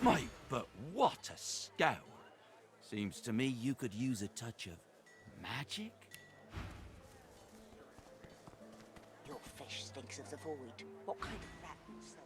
Mate, but what a scowl. Seems to me you could use a touch of magic? Your fish stinks of the void. What kind of rat sells?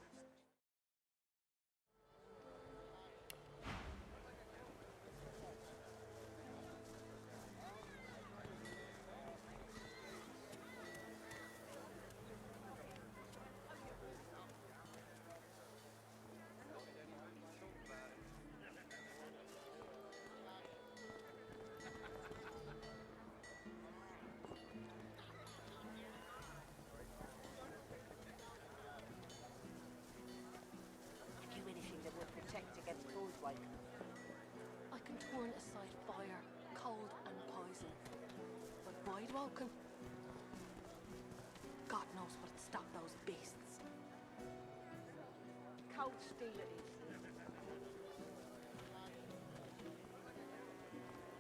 I can turn aside fire, cold and poison. But void walking? God knows what'd stop those beasts. Cold steel it is.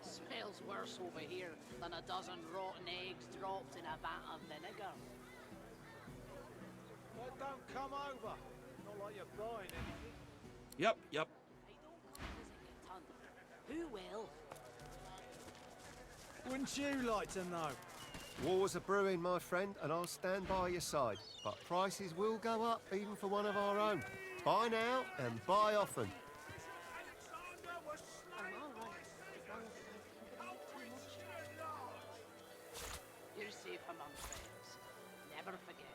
Smells worse over here than a dozen rotten eggs dropped in a vat of vinegar. Well, don't come over. Not like you're buying anything. Yep. I don't come visit your ton. Who will? Wouldn't you like to know? Wars are brewing, my friend, and I'll stand by your side. But prices will go up, even for one of our own. Buy now and buy often. I'm all right, as long as I don't think about it too much. You're safe among friends. Never forget it.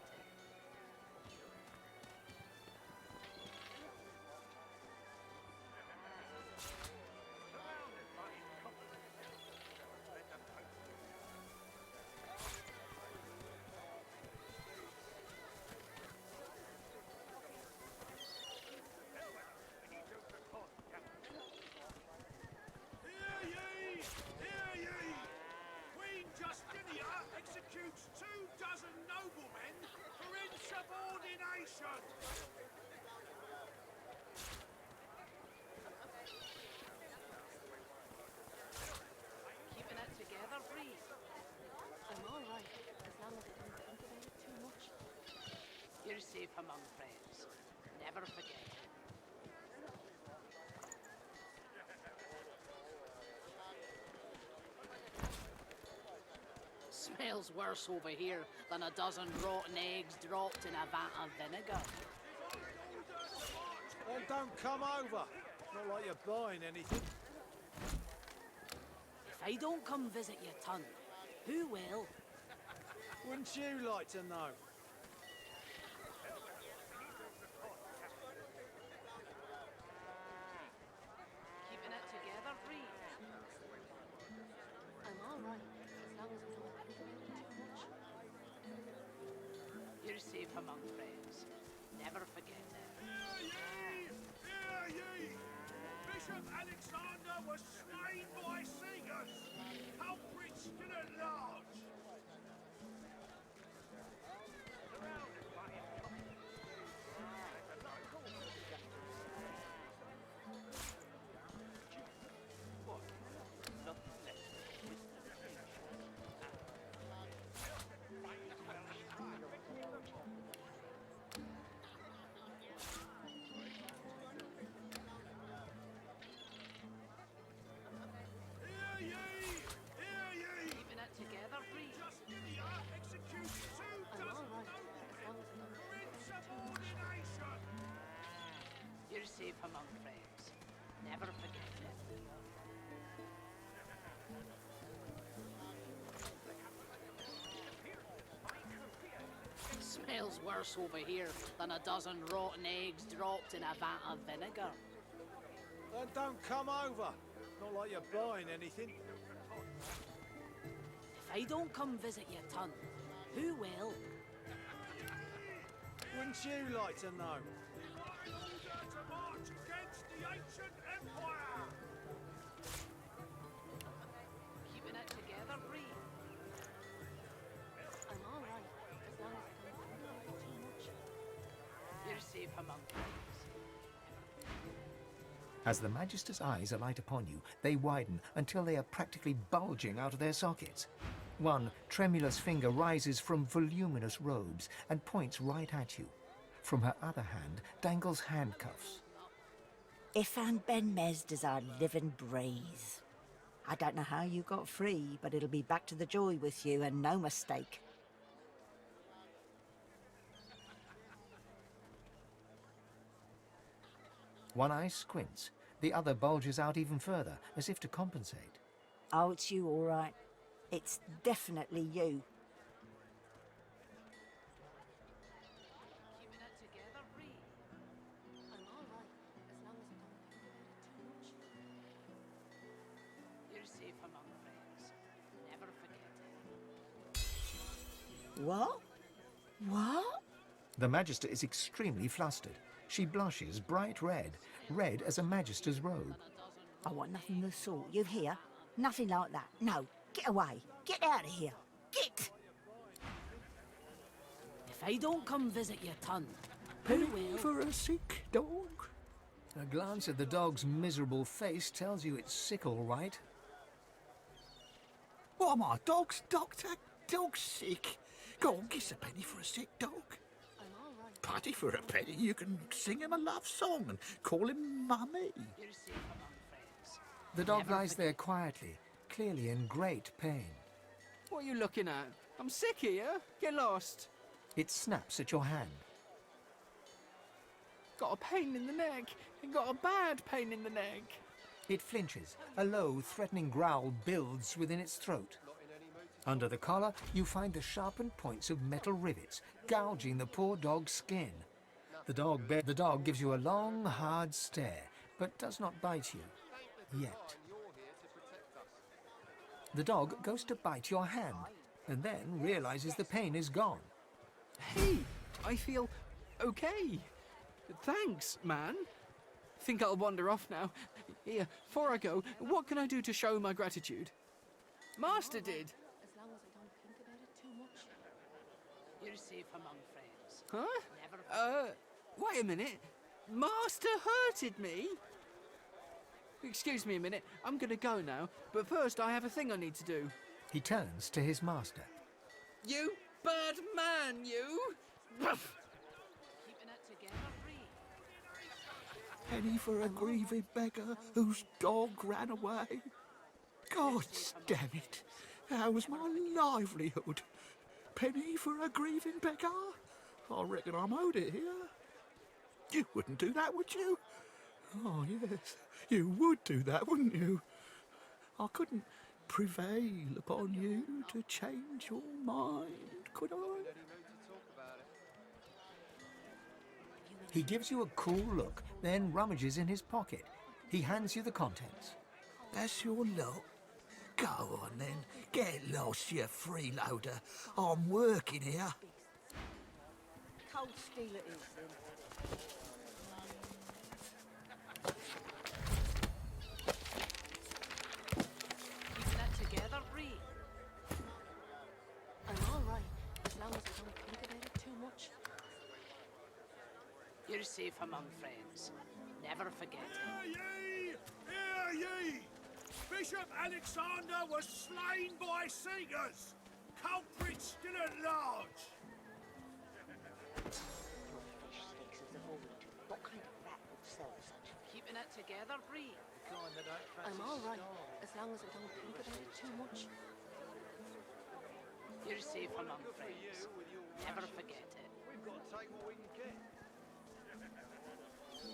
Executes 24 noblemen for insubordination! Keeping it together, Bree. I'm all right, as long as I don't think about it too much. You're safe among friends. Never forget it. Smells worse over here than a dozen rotten eggs dropped in a vat of vinegar. Then don't come over. Not like you're buying anything. If I don't come visit your ton, who will? Wouldn't you like to know? Keeping it together, Bree. I'm all right, as long as I don't think about it too much. You're safe among friends. Never forget it. Hear ye! Bishop Alexander was slain by singers! Culprits still at large! Keeping it together, Bree. I'm all right, as long as I don't think about it too much. You're safe among friends. Never forget it. Smells worse over here than a dozen rotten eggs dropped in a vat of vinegar. Then don't come over. Not like you're buying anything. If I don't come visit your ton, who will? Wouldn't you like to know? To march against the ancient empire! Keeping it together, Bree. I'm all right, as long as I don't think about it too much. You're safe among friends. As the Magister's eyes alight upon you, they widen until they are practically bulging out of their sockets. One tremulous finger rises from voluminous robes and points right at you. From her other hand dangles handcuffs. Ifan Ben Mesd our living breeze. I don't know how you got free, but it'll be back to the joy with you, and no mistake. One eye squints, the other bulges out even further, as if to compensate. Oh, it's you, all right. It's definitely you. Keeping it together, Bree. I'm all right, as long as I don't think about it too much. You're safe among friends. Never forget it. What? What? The Magister is extremely flustered. She blushes bright red, red as a Magister's robe. I want nothing of the sort. You hear? Nothing like that. No. Get away. Get out of here. Get! If I don't come visit your ton, who will? For a sick dog. A glance at the dog's miserable face tells you it's sick all right. What am I, dog's doctor? Dog's sick. Go on, kiss a penny for a sick dog. I'm all right. Paddy for a penny, you can sing him a love song and call him Mummy. You're safe among friends. The dog Never lies there quietly, clearly in great pain. What are you looking at? I'm sick here. Get lost. It snaps at your hand. Got a pain in the neck. Got a bad pain in the neck. It flinches. A low, threatening growl builds within its throat. Under the collar, you find the sharpened points of metal rivets, gouging the poor dog's skin. The dog gives you a long, hard stare, but does not bite you. Yet. The dog goes to bite your hand, and then realizes the pain is gone. Hey, I feel okay. Thanks, man. Think I'll wander off now. Here, before I go, what can I do to show my gratitude? Master did. As long as I don't think about it too much. You're safe among friends. Huh? Never Wait a minute. Master hurted me? Excuse me a minute. I'm gonna go now, but first I have a thing I need to do. He turns to his master. You bad man, you! keeping it together, Bree. Penny for a grieving beggar whose dog ran away. God damn it. That was my livelihood. Penny for a grieving beggar? I reckon I'm owed it here. You wouldn't do that, would you? Oh, yes. You would do that, wouldn't you? I couldn't prevail upon you to change your mind, could I? He gives you a cool look, then rummages in his pocket. He hands you the contents. That's your lot. Go on then. Get lost, you freeloader. I'm working here. Cold steel it is, then. Keeping it together, Bree. I'm all right, as long as I don't think about it too much. You're safe among friends. Never forget it. Hear ye! Hear ye! Bishop Alexander was slain by Seekers. Culprit still at large. Your fish stinks of the void. What kind of rat would sell such? Keeping it together, Bree. I'm all right, as long as I don't think about it too much. You're safe among friends. Never forget it.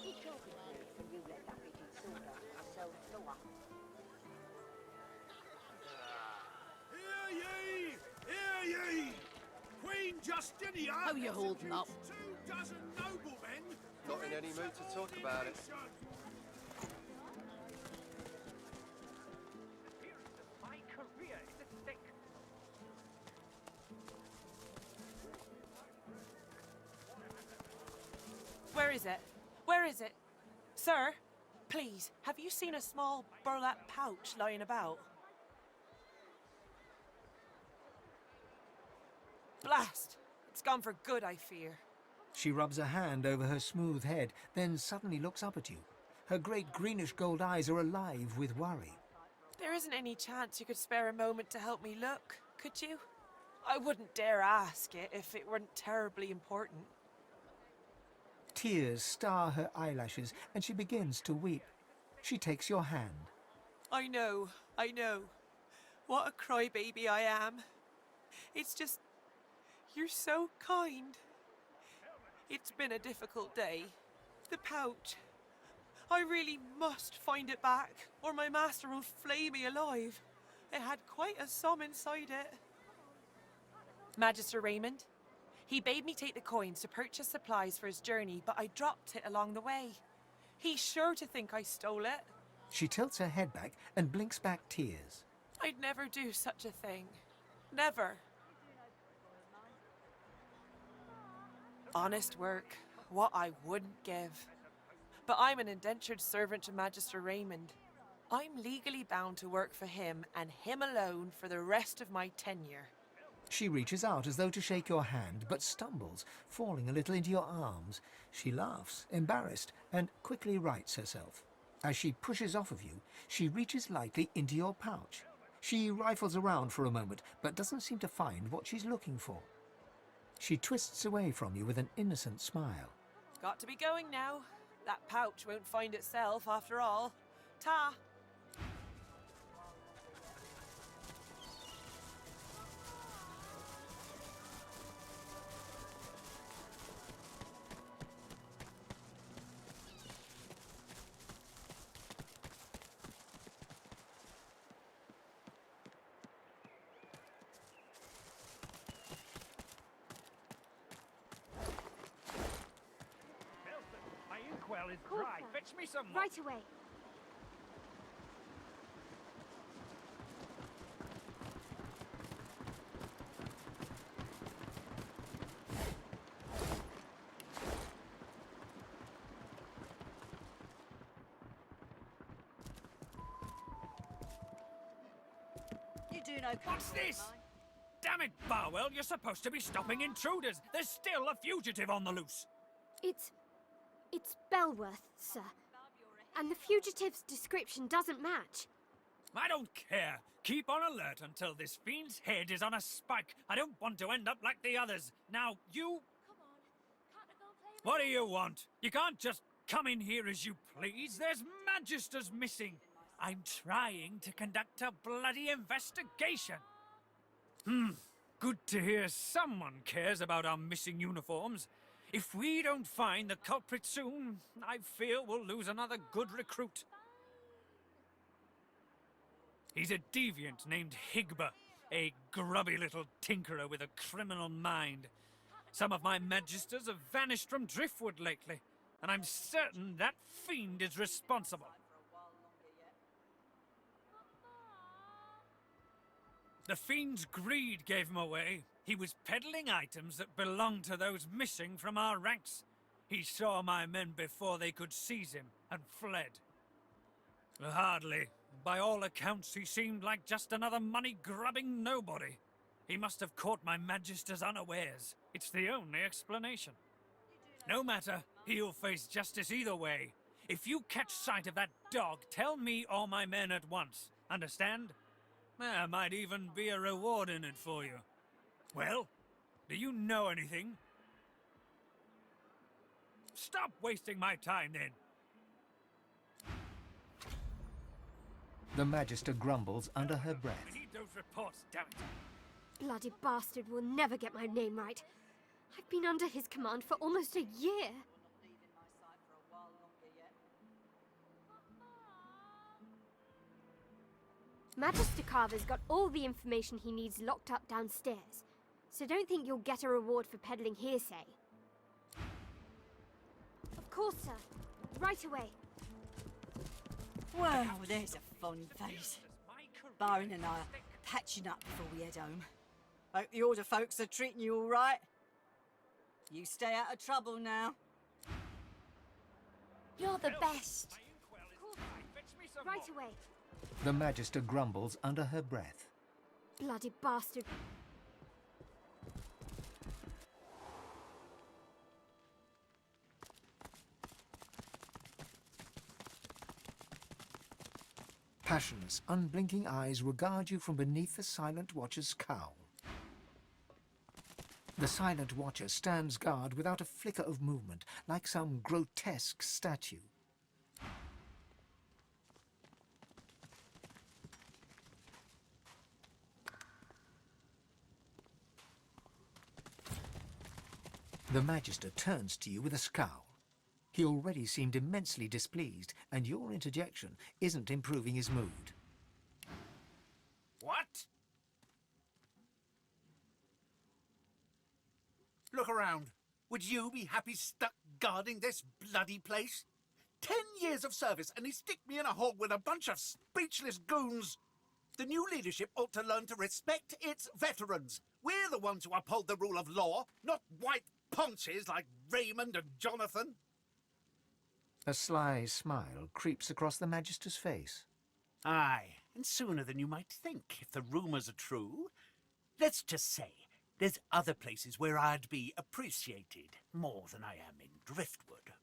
He talking to me when you let that big sword up so floor. Hear ye! Hear ye! Queen Justinia How you holding up? 24 noblemen. Not in any mood to talk about it. My career is at stake. Where is it? Where is it? Sir, please, have you seen a small burlap pouch lying about? Blast! It's gone for good, I fear. She rubs a hand over her smooth head, then suddenly looks up at you. Her great greenish gold eyes are alive with worry. There isn't any chance you could spare a moment to help me look, could you? I wouldn't dare ask it if it weren't terribly important. Tears star her eyelashes and she begins to weep. She takes your hand. I know. What a crybaby I am. It's just, you're so kind. It's been a difficult day. The pouch. I really must find it back, or my master will flay me alive. It had quite a sum inside it. Magister Raymond, he bade me take the coins to purchase supplies for his journey, but I dropped it along the way. He's sure to think I stole it. She tilts her head back and blinks back tears. I'd never do such a thing. Never. Honest work, what I wouldn't give. But I'm an indentured servant to Magister Raymond. I'm legally bound to work for him and him alone for the rest of my tenure. She reaches out as though to shake your hand, but stumbles, falling a little into your arms. She laughs, embarrassed, and quickly rights herself. As she pushes off of you, she reaches lightly into your pouch. She rifles around for a moment, but doesn't seem to find what she's looking for. She twists away from you with an innocent smile. Got to be going now. That pouch won't find itself after all. Ta! My inkwell is dry. Fetch me some more. Right away. You do know. What's this? Damn it, Barwell, you're supposed to be stopping intruders. There's still a fugitive on the loose. It's Belworth, sir. And the fugitive's description doesn't match. I don't care. Keep on alert until this fiend's head is on a spike. I don't want to end up like the others. Now, you... What do you want? You can't just come in here as you please. There's magisters missing. I'm trying to conduct a bloody investigation. Good to hear someone cares about our missing uniforms. If we don't find the culprit soon, I fear we'll lose another good recruit. He's a deviant named Higba, a grubby little tinkerer with a criminal mind. Some of my magisters have vanished from Driftwood lately, and I'm certain that fiend is responsible. The fiend's greed gave him away. He was peddling items that belonged to those missing from our ranks. He saw my men before they could seize him and fled. Hardly. By all accounts, he seemed like just another money-grubbing nobody. He must have caught my magisters unawares. It's the only explanation. No matter, he'll face justice either way. If you catch sight of that dog, tell me or my men at once. Understand? There might even be a reward in it for you. Well, do you know anything? Stop wasting my time, then. The Magister grumbles under her breath. I need those reports, damn it. Bloody bastard will never get my name right. I've been under his command for almost a year. Magister Carver's got all the information he needs locked up downstairs, so don't think you'll get a reward for peddling hearsay. Of course, sir. Right away. Well, there's a fun face. Byron and I are patching up before we head home. Hope the order folks are treating you all right. You stay out of trouble now. You're the best. Right away. The Magister grumbles under her breath. Bloody bastard. Passionless, unblinking eyes regard you from beneath the Silent Watcher's cowl. The silent watcher stands guard without a flicker of movement, like some grotesque statue. The Magister turns to you with a scowl. He already seemed immensely displeased, and your interjection isn't improving his mood. What? Look around. Would you be happy stuck guarding this bloody place? 10 years of service, and he stick me in a hole with a bunch of speechless goons. The new leadership ought to learn to respect its veterans. We're the ones who uphold the rule of law, not white ponches like Raymond and Jonathan. A sly smile creeps across the Magister's face. Aye, and sooner than you might think, if the rumours are true. Let's just say, there's other places where I'd be appreciated more than I am in Driftwood.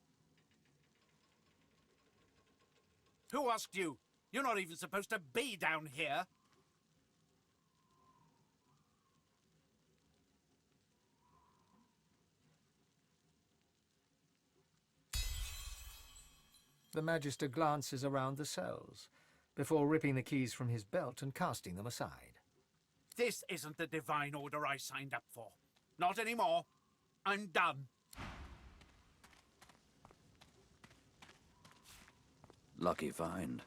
Who asked you? You're not even supposed to be down here. The Magister glances around the cells, before ripping the keys from his belt and casting them aside. This isn't the divine order I signed up for. Not anymore. I'm done. Lucky find.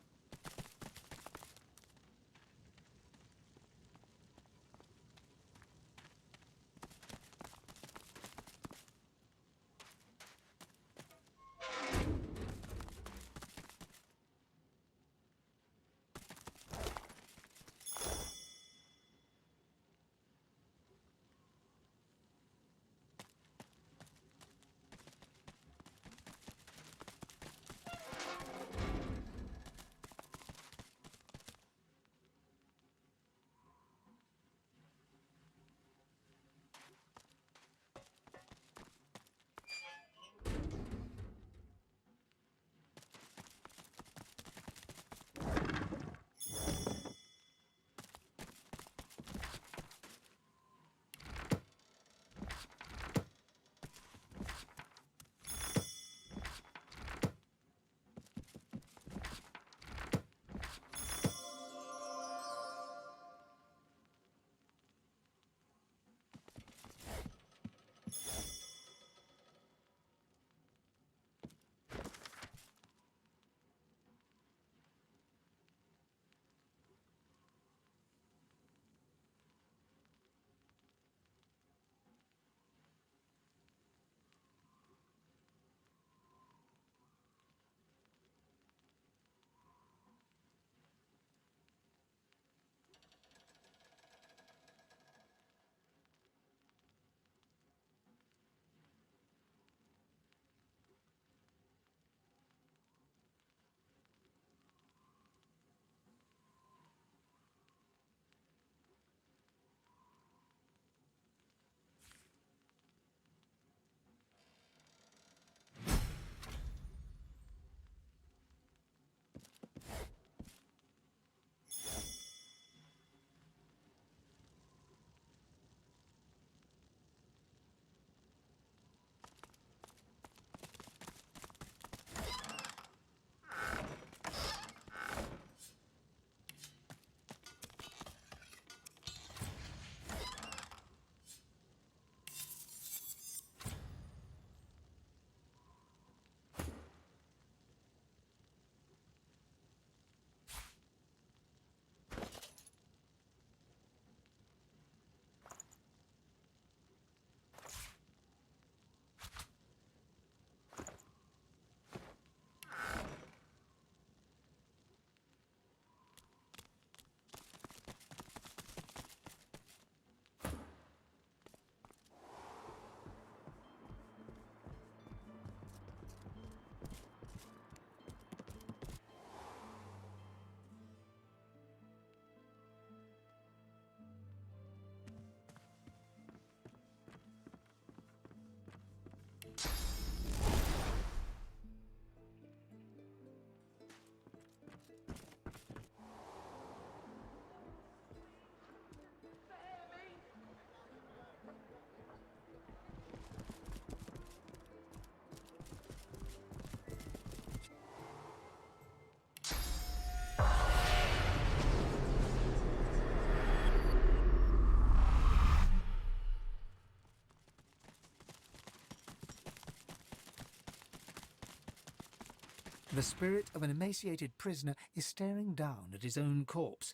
The spirit of an emaciated prisoner is staring down at his own corpse.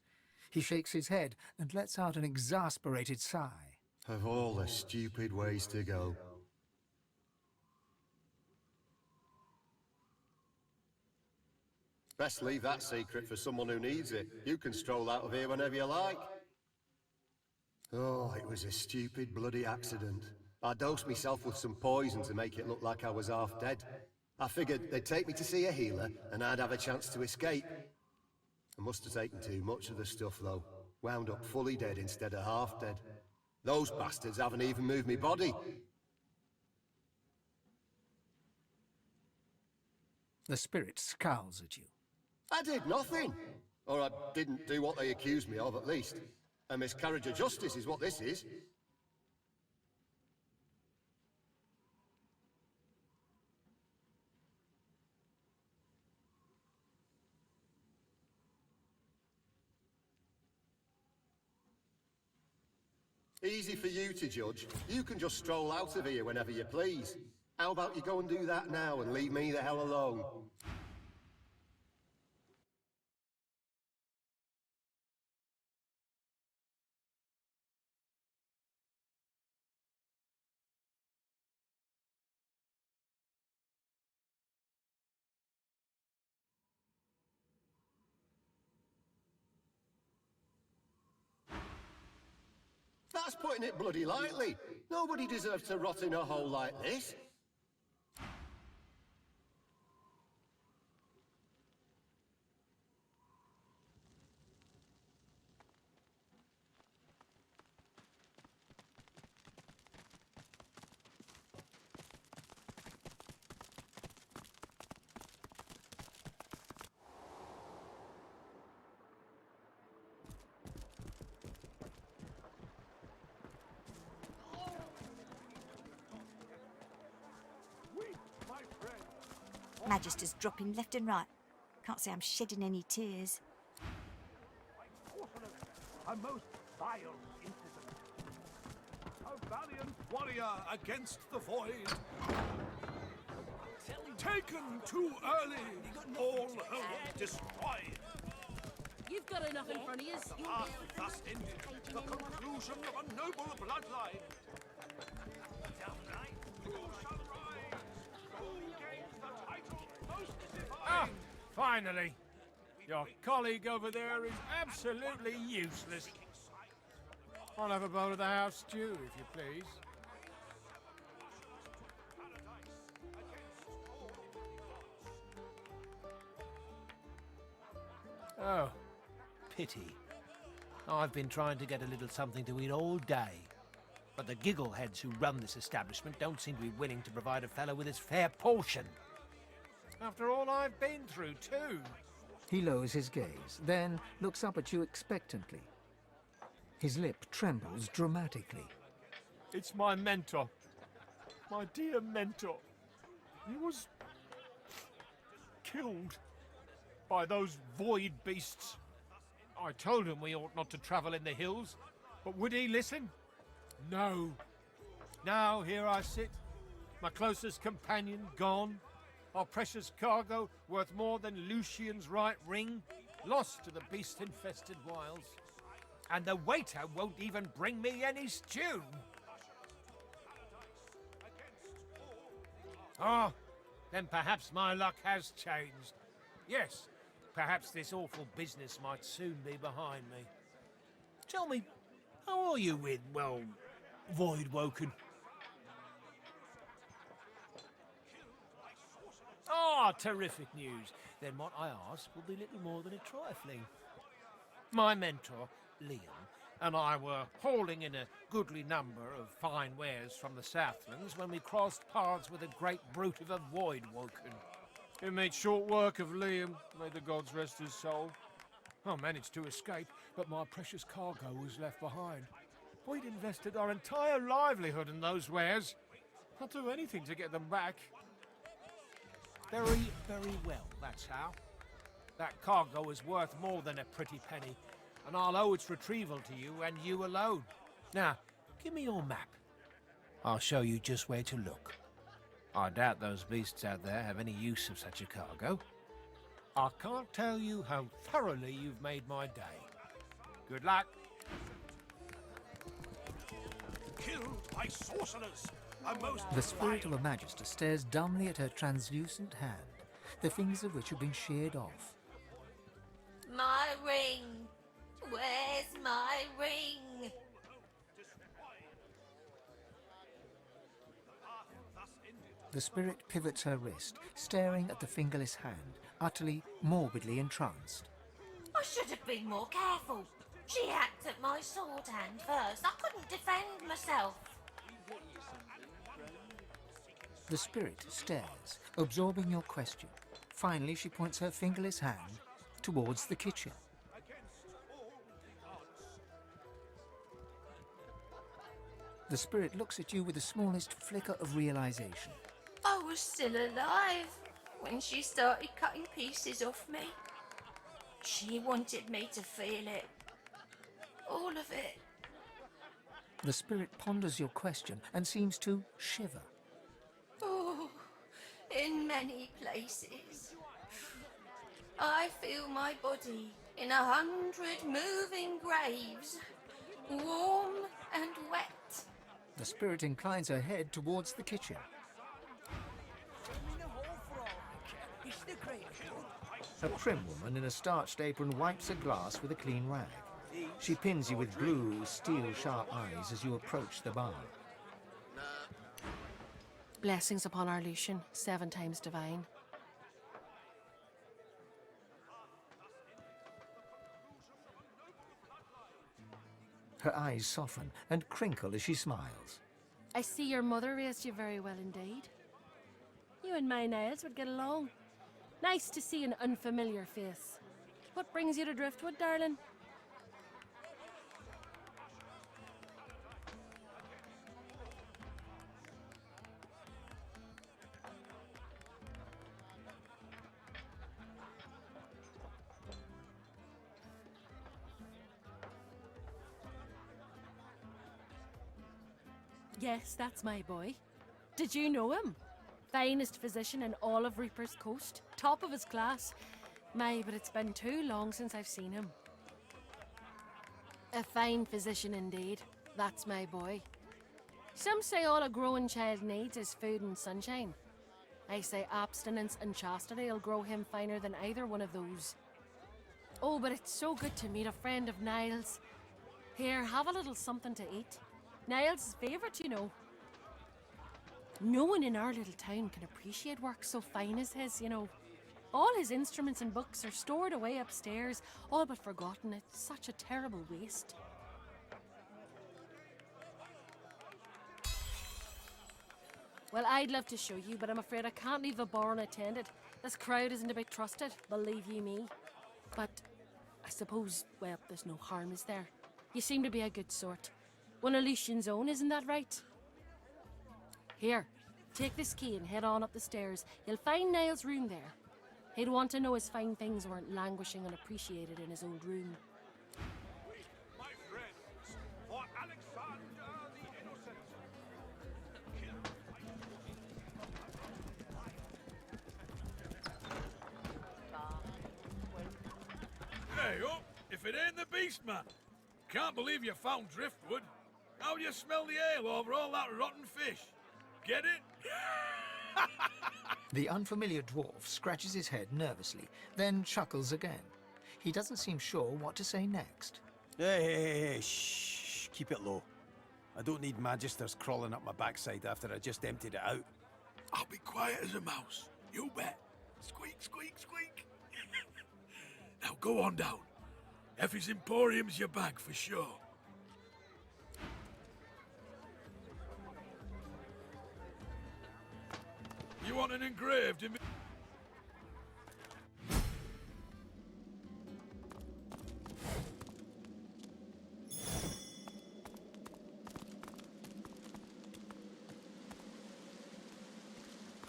He shakes his head and lets out an exasperated sigh. Of all the stupid ways to go. Best leave that secret for someone who needs it. You can stroll out of here whenever you like. Oh, it was a stupid bloody accident. I dosed myself with some poison to make it look like I was half dead. I figured they'd take me to see a healer and I'd have a chance to escape. I must have taken too much of the stuff though. Wound up fully dead instead of half dead. Those bastards haven't even moved me body. The spirit scowls at you. I did nothing. Or I didn't do what they accused me of, at least. A miscarriage of justice is what this is. Easy for you to judge. You can just stroll out of here whenever you please. How about you go and do that now and leave me the hell alone? That's putting it bloody lightly. Nobody deserves to rot in a hole like this. Magister's dropping left and right. Can't say I'm shedding any tears. A most vile incident. A valiant warrior against the void. Taken too early. All hope destroyed. You've got enough in front of you. Thus ended the conclusion of a noble bloodline. Who shall rise? Who gains the title most divine? Finally! Your colleague over there is absolutely useless. I'll have a bowl of the house stew, if you please. Oh, pity. I've been trying to get a little something to eat all day. But the giggleheads who run this establishment don't seem to be willing to provide a fellow with his fair portion. After all I've been through, too. He lowers his gaze, then looks up at you expectantly. His lip trembles dramatically. It's my mentor. My dear mentor. He was killed by those void beasts. I told him we ought not to travel in the hills, but would he listen? No. Now here I sit, my closest companion gone, our precious cargo worth more than Lucian's right ring, lost to the beast-infested wilds. And the waiter won't even bring me any stew. Oh, then perhaps my luck has changed. Yes, perhaps this awful business might soon be behind me. Tell me, how are you with, well, Void-Woken? Ah, terrific news. Then what I ask will be little more than a trifling. My mentor, Liam, and I were hauling in a goodly number of fine wares from the Southlands when we crossed paths with a great brute of a Void-Woken. It made short work of Liam, may the gods rest his soul. I managed to escape, but my precious cargo was left behind. We'd invested our entire livelihood in those wares. I'll do anything to get them back. Very, very well, that's how. That cargo is worth more than a pretty penny, and I'll owe its retrieval to you and you alone. Now, give me your map. I'll show you just where to look. I doubt those beasts out there have any use of such a cargo, I can't tell you how thoroughly you've made my day. Good luck. Killed by sorcerers! A most The spirit of a magister stares dumbly at her translucent hand, the fingers of which have been sheared off. My ring! Where's my ring? The spirit pivots her wrist, staring at the fingerless hand, utterly, morbidly entranced. I should have been more careful. She hacked at my sword hand first. I couldn't defend myself. The spirit stares, absorbing your question. Finally, she points her fingerless hand towards the kitchen. The spirit looks at you with the smallest flicker of realization. I was still alive when she started cutting pieces off me. She wanted me to feel it. All of it. The spirit ponders your question and seems to shiver. Oh, in many places. I feel my body in 100 moving graves, warm and wet. The spirit inclines her head towards the kitchen. A prim woman in a starched apron wipes a glass with a clean rag. She pins you with blue, steel-sharp eyes as you approach the bar. Blessings upon our Lucian, 7 times divine. Her eyes soften and crinkle as she smiles. I see your mother raised you very well indeed. You and my Niles would get along. Nice to see an unfamiliar face. What brings you to Driftwood, darling? Yes, that's my boy. Did you know him? Finest physician in all of Reaper's Coast. Top of his class. My, but it's been too long since I've seen him. A fine physician indeed. That's my boy. Some say all a growing child needs is food and sunshine. I say abstinence and chastity will grow him finer than either one of those. Oh, but it's so good to meet a friend of Niles. Here, have a little something to eat. Niles' favourite, you know. No one in our little town can appreciate work so fine as his, you know. All his instruments and books are stored away upstairs, all but forgotten. It's such a terrible waste. Well, I'd love to show you, but I'm afraid I can't leave the bar unattended. This crowd isn't to be trusted, believe you me. But I suppose, well, there's no harm, is there? You seem to be a good sort. One of Lucian's own, isn't that right? Here, take this key and head on up the stairs. You'll find Niles' room there. He'd want to know his fine things weren't languishing unappreciated in his old room. My friends, for Alexander the Innocent. Hey, up! If it ain't the Beast Man! Can't believe you found Driftwood. How do you smell the ale over all that rotten fish? Get it? The unfamiliar dwarf scratches his head nervously, then chuckles again. He doesn't seem sure what to say next. Hey, shh, keep it low. I don't need magisters crawling up my backside after I just emptied it out. I'll be quiet as a mouse. You bet. Squeak, squeak, squeak. Now go on down. Effie's Emporium's your bag for sure. You want an engraved image?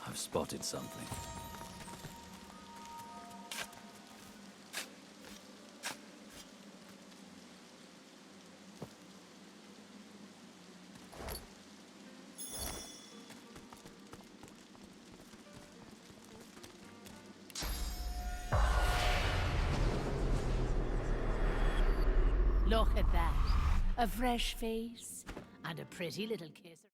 I've spotted something. Look at that. A fresh face and a pretty little kiss.